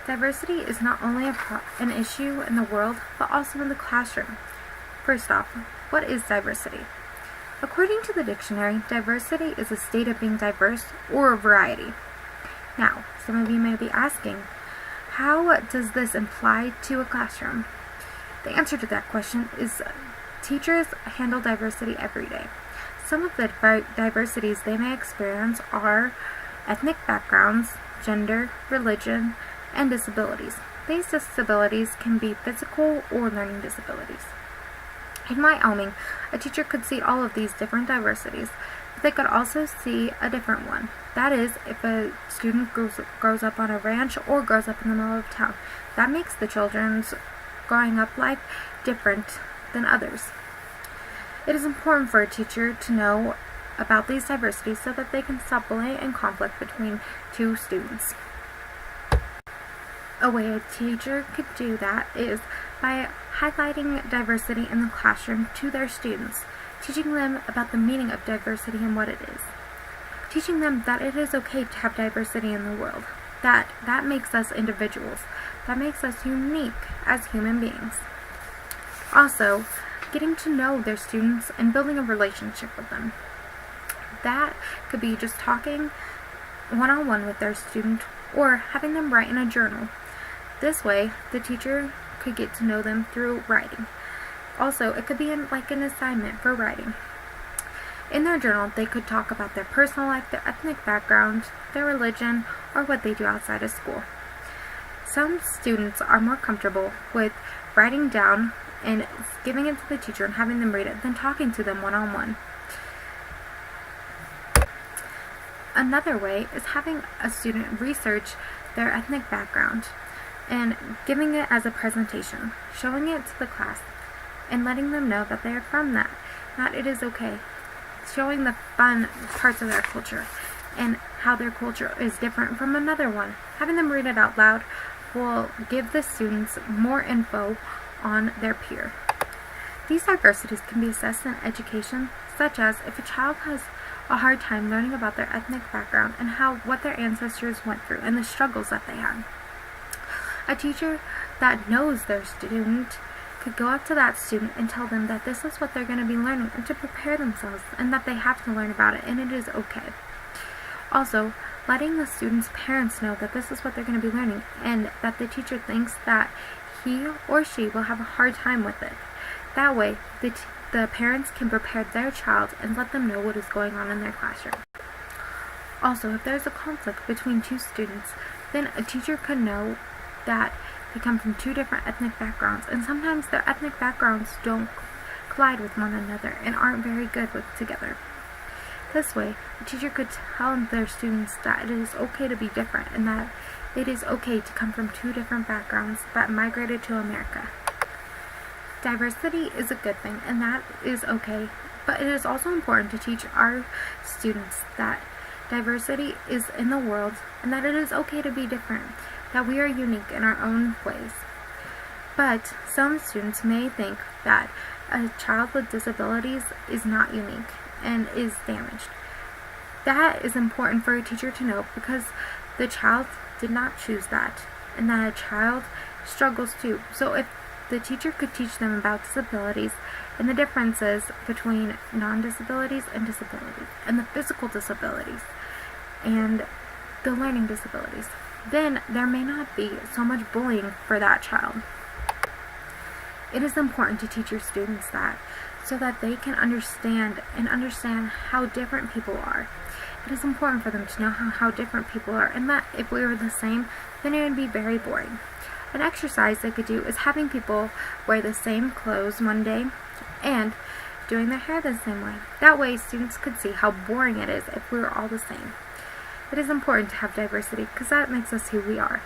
Diversity is not only an issue in the world, but also in the classroom. First off, what is diversity? According to the dictionary, diversity is a state of being diverse or a variety. Now, some of you may be asking, how does this apply to a classroom? The answer to that question is teachers handle diversity every day. Some of the diversities they may experience are ethnic backgrounds, gender, religion, and disabilities. These disabilities can be physical or learning disabilities. In Wyoming, a teacher could see all of these different diversities, but they could also see a different one. That is, if a student grows up on a ranch or grows up in the middle of town, that makes the children's growing up life different than others. It is important for a teacher to know about these diversities so that they can stop bullying and conflict between two students. A way a teacher could do that is by highlighting diversity in the classroom to their students, teaching them about the meaning of diversity and what it is, teaching them that it is okay to have diversity in the world, that makes us individuals, that makes us unique as human beings. Also, getting to know their students and building a relationship with them. That could be just talking one-on-one with their student or having them write in a journal. This way, the teacher could get to know them through writing. Also, it could be like an assignment for writing. In their journal, they could talk about their personal life, their ethnic background, their religion, or what they do outside of school. Some students are more comfortable with writing down and giving it to the teacher and having them read it than talking to them one-on-one. Another way is having a student research their ethnic background and giving it as a presentation, showing it to the class, and letting them know that they are from that it is okay. Showing the fun parts of their culture and how their culture is different from another one. Having them read it out loud will give the students more info on their peer. These diversities can be assessed in education, such as if a child has a hard time learning about their ethnic background and what their ancestors went through and the struggles that they had. A teacher that knows their student could go up to that student and tell them that this is what they're going to be learning and to prepare themselves and that they have to learn about it and it is okay. Also, letting the student's parents know that this is what they're going to be learning and that the teacher thinks that he or she will have a hard time with it. That way, the parents can prepare their child and let them know what is going on in their classroom. Also, if there's a conflict between two students, then a teacher could know that they come from two different ethnic backgrounds, and sometimes their ethnic backgrounds don't collide with one another and aren't very good together. This way, a teacher could tell their students that it is okay to be different and that it is okay to come from two different backgrounds that migrated to America. Diversity is a good thing, and that is okay, but it is also important to teach our students that diversity is in the world and that it is okay to be different, that we are unique in our own ways. But some students may think that a child with disabilities is not unique and is damaged. That is important for a teacher to know because the child did not choose that and that a child struggles too. So if the teacher could teach them about disabilities and the differences between non-disabilities and disabilities and the physical disabilities and the learning disabilities, then there may not be so much bullying for that child. It is important to teach your students that so that they can understand how different people are. It is important for them to know how different people are, and that if we were the same, then it would be very boring. An exercise they could do is having people wear the same clothes one day and doing their hair the same way. That way students could see how boring it is if we were all the same. It is important to have diversity because that makes us who we are.